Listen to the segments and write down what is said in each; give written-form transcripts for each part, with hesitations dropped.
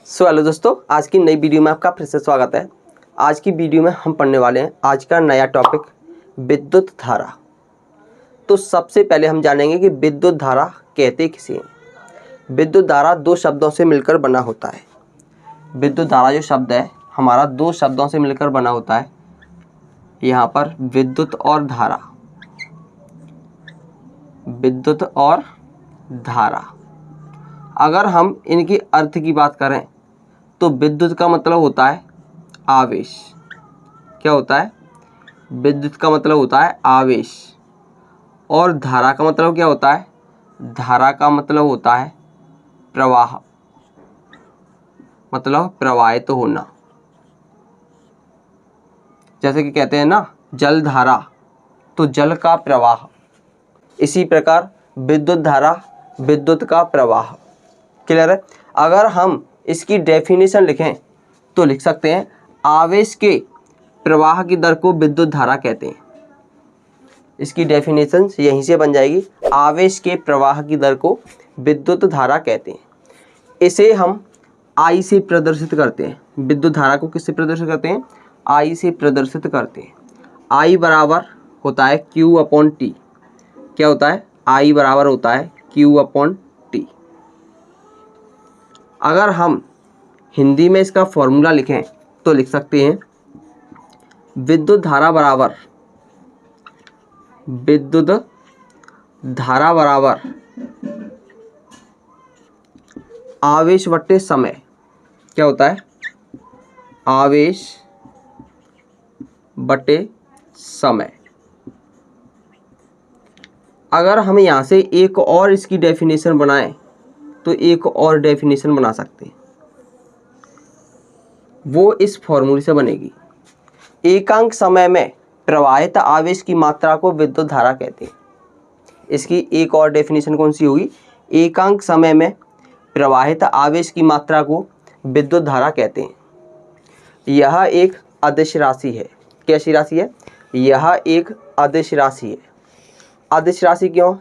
Hello दोस्तों, आज की नई वीडियो में आपका फिर से स्वागत है। आज की वीडियो में हम पढ़ने वाले हैं आज का नया टॉपिक विद्युत धारा। तो सबसे पहले हम जानेंगे कि विद्युत धारा कहते किसे हैं। विद्युत धारा दो शब्दों से मिलकर बना होता है। विद्युत धारा जो शब्द है हमारा दो शब्दों से मिलकर बना होता है। यहाँ पर विद्युत और धारा, विद्युत और धारा। अगर हम इनके अर्थ की बात करें तो विद्युत का मतलब होता है आवेश। क्या होता है? विद्युत का मतलब होता है आवेश। और धारा का मतलब क्या होता है? धारा का मतलब होता है प्रवाह, मतलब प्रवाहित होना। जैसे कि कहते हैं ना जल धारा, तो जल का प्रवाह। इसी प्रकार विद्युत धारा, विद्युत का प्रवाह। क्लियर है? अगर हम इसकी डेफिनेशन लिखें तो लिख सकते हैं आवेश के प्रवाह की दर को विद्युत धारा कहते हैं। इसकी डेफिनेशन यहीं से बन जाएगी, आवेश के प्रवाह की दर को विद्युत धारा कहते हैं। इसे हम आई से प्रदर्शित करते हैं। विद्युत धारा को किससे प्रदर्शित करते हैं? आई से प्रदर्शित करते हैं। आई बराबर होता है Q अपॉन टी। क्या होता है? आई बराबर होता है Q अपॉन टी। अगर हम हिंदी में इसका फॉर्मूला लिखें तो लिख सकते हैं विद्युत धारा बराबर, विद्युत धारा बराबर आवेश बट्टे समय। क्या होता है? आवेश बट्टे समय। अगर हम यहाँ से एक और इसकी डेफिनेशन बनाएं तो एक और डेफिनेशन बना सकते हैं, वो इस फॉर्मूले से बनेगी। एकांक समय में प्रवाहित आवेश की मात्रा को विद्युत धारा कहते हैं। इसकी एक और डेफिनेशन कौन सी होगी? एकांक समय में प्रवाहित आवेश की मात्रा को विद्युत धारा कहते हैं। यह एक अदिश राशि है। कैसी राशि है? यह एक अदिश राशि है। अदिश राशि क्यों?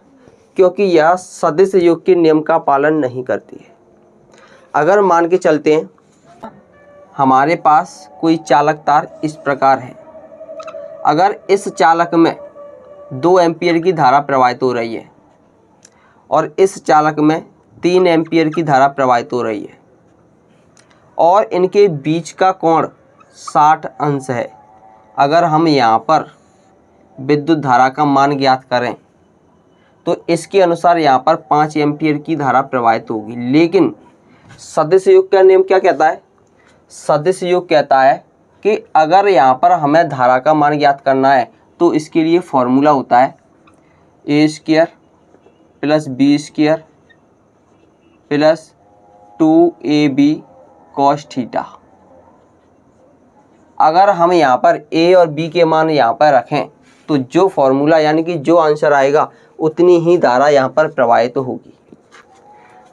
क्योंकि यह सदिश योग के नियम का पालन नहीं करती है। अगर मान के चलते हैं हमारे पास कोई चालक तार इस प्रकार है, अगर इस चालक में 2 एम्पीयर की धारा प्रवाहित हो रही है और इस चालक में 3 एम्पीयर की धारा प्रवाहित हो रही है और इनके बीच का कोण 60 अंश है। अगर हम यहाँ पर विद्युत धारा का मान ज्ञात करें तो इसके अनुसार यहाँ पर 5 एम्पीयर की धारा प्रवाहित होगी। लेकिन सदिश योग का नियम क्या कहता है? सदिश योग कहता है कि अगर यहाँ पर हमें धारा का मान ज्ञात करना है तो इसके लिए फॉर्मूला होता है A square plus B square plus 2ab cos theta. अगर हम यहाँ पर ए और बी के मान यहाँ पर रखें तो जो फॉर्मूला यानी कि जो आंसर आएगा उतनी ही धारा यहाँ पर प्रवाहित होगी।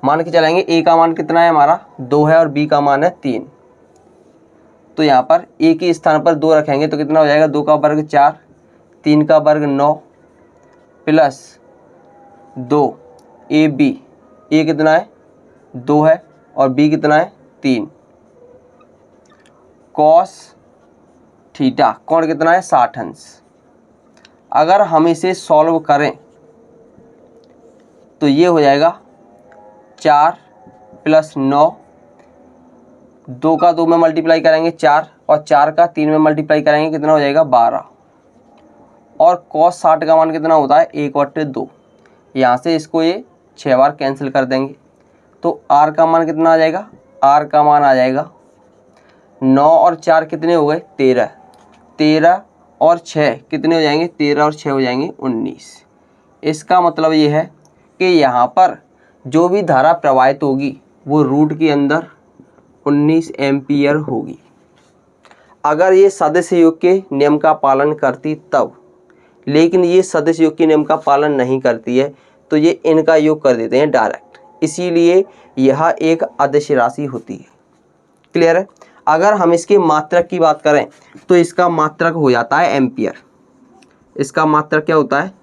मान के चलेंगे ए का मान कितना है हमारा 2 है और बी का मान है 3। तो यहाँ पर ए के स्थान पर 2 रखेंगे तो कितना हो जाएगा? 2 का वर्ग 4, 3 का वर्ग 9 प्लस 2 ए बी। ए कितना है? 2 है और बी कितना है? 3। कॉस थीटा कोण कितना है? 60 अंश। अगर हम इसे सॉल्व करें तो ये हो जाएगा 4 प्लस 9, 2 का 2 में मल्टीप्लाई करेंगे 4 और 4 का 3 में मल्टीप्लाई करेंगे कितना हो जाएगा? 12। और cos 60 का मान कितना होता है? 1/2। यहाँ से इसको ये 6 बार कैंसिल कर देंगे तो r का मान कितना आ जाएगा? r का मान आ जाएगा 9 और 4 कितने हो गए? 13। 13 और 6 कितने हो जाएंगे? 13 और 6 हो जाएंगे 19। इसका मतलब ये है कि यहाँ पर जो भी धारा प्रवाहित होगी वो रूट के अंदर 19 एम्पीयर होगी। अगर ये सदिश योग के नियम का पालन करती तब, लेकिन ये सदिश योग के नियम का पालन नहीं करती है तो ये इनका योग कर देते हैं डायरेक्ट, इसीलिए यह एक अदिश राशि होती है। क्लियर है? अगर हम इसके मात्रक की बात करें तो इसका मात्रक हो जाता है एम्पियर। इसका मात्रक क्या होता है?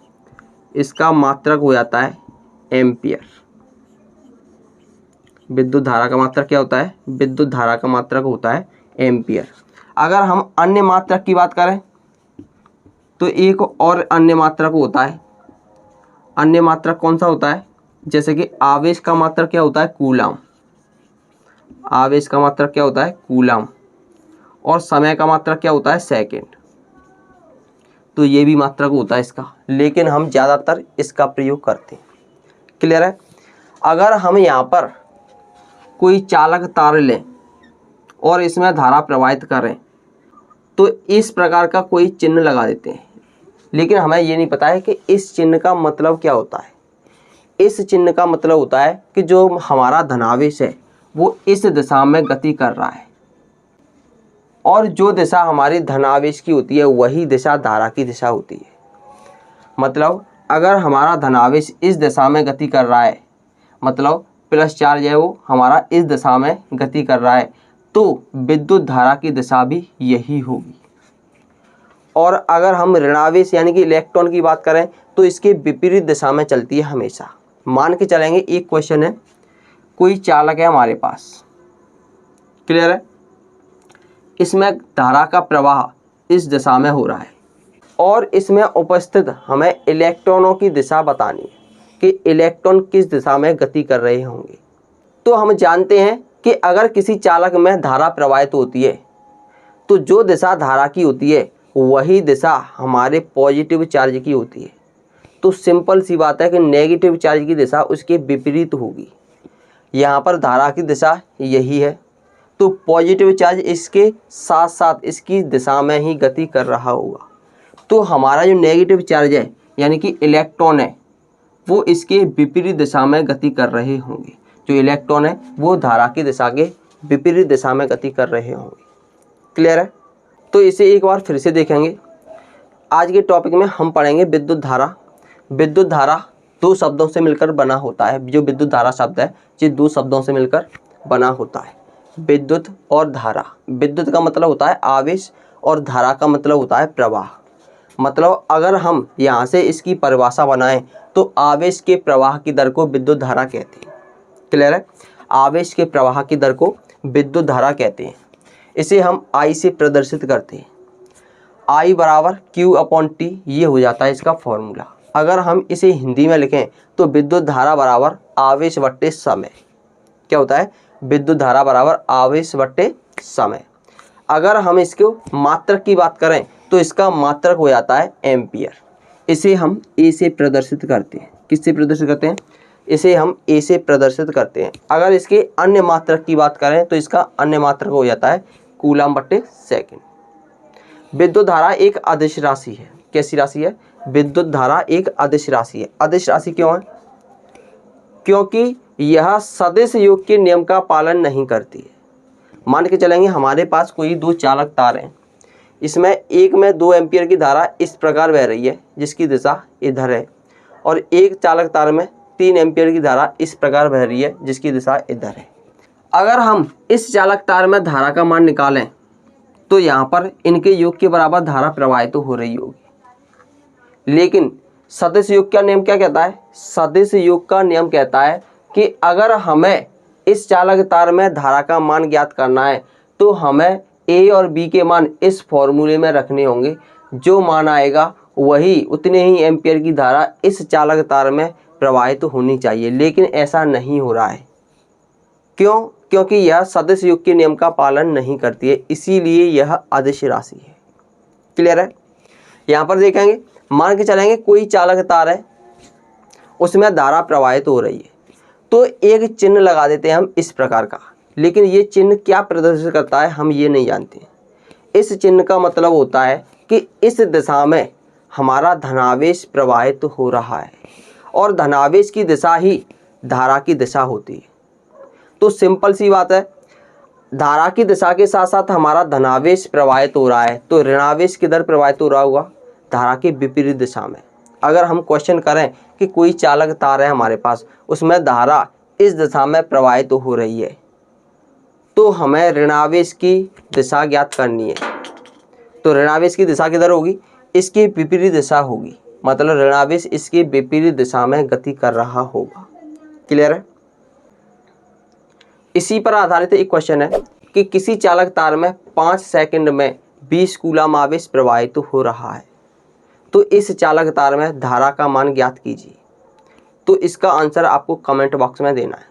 इसका मात्रक हो जाता है एम्पियर। विद्युत धारा का मात्रक क्या होता है? विद्युत धारा का मात्रक होता है एम्पियर। अगर हम अन्य मात्रक की बात करें तो एक और अन्य मात्रक होता है। अन्य मात्रक कौन सा होता है? जैसे कि आवेश का मात्रक क्या होता है? कूलाम। आवेश का मात्रक क्या होता है? कूलाम। और समय का मात्रक क्या होता है? सेकेंड। तो ये भी मात्रक होता है इसका, लेकिन हम ज़्यादातर इसका प्रयोग करते हैं। क्लियर है? अगर हम यहाँ पर कोई चालक तार लें और इसमें धारा प्रवाहित करें तो इस प्रकार का कोई चिन्ह लगा देते हैं, लेकिन हमें ये नहीं पता है कि इस चिन्ह का मतलब क्या होता है। इस चिन्ह का मतलब होता है कि जो हमारा धनावेश है वो इस दिशा में गति कर रहा है, और जो दिशा हमारी धनावेश की होती है वही दिशा धारा की दिशा होती है। मतलब अगर हमारा धनावेश इस दिशा में गति कर रहा है, मतलब प्लस चार्ज है वो हमारा इस दिशा में गति कर रहा है, तो विद्युत धारा की दिशा भी यही होगी। और अगर हम ऋणावेश यानी कि इलेक्ट्रॉन की बात करें तो इसके विपरीत दिशा में चलती है हमेशा। मान के चलेंगे एक क्वेश्चन है, कोई चालक है हमारे पास, क्लियर है, इसमें धारा का प्रवाह इस दिशा में हो रहा है और इसमें उपस्थित हमें इलेक्ट्रॉनों की दिशा बतानी है कि इलेक्ट्रॉन किस दिशा में गति कर रहे होंगे। तो हम जानते हैं कि अगर किसी चालक में धारा प्रवाहित होती है तो जो दिशा धारा की होती है वही दिशा हमारे पॉजिटिव चार्ज की होती है। तो सिंपल सी बात है कि नेगेटिव चार्ज की दिशा उसके विपरीत होगी। यहाँ पर धारा की दिशा यही है, तो पॉजिटिव चार्ज इसके साथ साथ इसकी दिशा में ही गति कर रहा होगा। तो हमारा जो नेगेटिव चार्ज है यानी कि इलेक्ट्रॉन है वो इसके विपरीत दिशा में गति कर रहे होंगे। जो इलेक्ट्रॉन है वो धारा की दिशा के विपरीत दिशा में गति कर रहे होंगे। क्लियर है? तो इसे एक बार फिर से देखेंगे। आज के टॉपिक में हम पढ़ेंगे विद्युत धारा। विद्युत धारा दो शब्दों से मिलकर बना होता है। जो विद्युत धारा शब्द है ये दो शब्दों से मिलकर बना होता है, विद्युत और धारा। विद्युत का मतलब होता है आवेश और धारा का मतलब होता है प्रवाह। मतलब अगर हम यहाँ से इसकी परिभाषा बनाएं तो आवेश के प्रवाह की दर को विद्युत धारा कहते हैं। क्लियर है? आवेश के प्रवाह की दर को विद्युत धारा कहते हैं। इसे हम I से प्रदर्शित करते हैं। I बराबर Q/T ये हो जाता है इसका फॉर्मूला। अगर हम इसे हिंदी में लिखें तो विद्युत धारा बराबर आवेश बट्टे समय। क्या होता है? विद्युत धारा बराबर आवेश बट्टे समय। अगर हम इसको मात्रक की बात करें तो इसका मात्रक हो जाता है एम्पियर। इसे हम A से प्रदर्शित करते हैं। किससे प्रदर्शित करते हैं? इसे हम A से प्रदर्शित करते हैं। अगर इसके अन्य मात्रक की बात करें तो इसका अन्य मात्रक हो जाता है कूलम बट्टे सेकेंड। विद्युत धारा एक अदिश राशि है। कैसी राशि है? विद्युत धारा एक अदिश राशि है। अदिश राशि क्यों है? क्योंकि यह सदिश योग के नियम का पालन नहीं करती है। मान के चलेंगे हमारे पास कोई दो चालक तार हैं, इसमें एक में 2 एम्पियर की धारा इस प्रकार बह रही है जिसकी दिशा इधर है, और एक चालक तार में 3 एम्पियर की धारा इस प्रकार बह रही है जिसकी दिशा इधर है। अगर हम इस चालक तार में धारा का मान निकालें तो यहाँ पर इनके योग के बराबर धारा प्रवाहित तो हो रही होगी। लेकिन सदिश योग का नियम क्या कहता है? सदिश योग का नियम कहता है कि अगर हमें इस चालक तार में धारा का मान ज्ञात करना है तो हमें A और B के मान इस फॉर्मूले में रखने होंगे। जो मान आएगा वही उतने ही एम्पियर की धारा इस चालक तार में प्रवाहित होनी चाहिए, लेकिन ऐसा नहीं हो रहा है। क्यों? क्योंकि यह सदिश योग के नियम का पालन नहीं करती है, इसीलिए यह अदिश राशि है। क्लियर है? यहाँ पर देखेंगे, मान के चलेंगे कोई चालक तार है उसमें धारा प्रवाहित हो रही है, तो एक चिन्ह लगा देते हैं हम इस प्रकार का। लेकिन ये चिन्ह क्या प्रदर्शित करता है हम ये नहीं जानते। इस चिन्ह का मतलब होता है कि इस दिशा में हमारा धनावेश प्रवाहित हो रहा है और धनावेश की दिशा ही धारा की दिशा होती है। तो सिंपल सी बात है, धारा की दिशा के साथ साथ हमारा धनावेश प्रवाहित हो रहा है, तो ऋणावेश किधर प्रवाहित हो रहा होगा? धारा के विपरीत दिशा में। अगर हम क्वेश्चन करें कि कोई चालक तार है हमारे पास, उसमें धारा इस दिशा में प्रवाहित हो रही है, तो हमें ऋणावेश की दिशा ज्ञात करनी है। तो ऋणावेश की दिशा किधर होगी? इसकी विपरीत दिशा होगी। मतलब ऋणावेश इसके विपरीत दिशा में गति कर रहा होगा। क्लियर है? इसी पर आधारित एक क्वेश्चन है कि किसी चालक तार में 5 सेकंड में 20 कूलम आवेश प्रवाहित हो रहा है, तो इस चालक तार में धारा का मान ज्ञात कीजिए। तो इसका आंसर आपको कमेंट बॉक्स में देना है।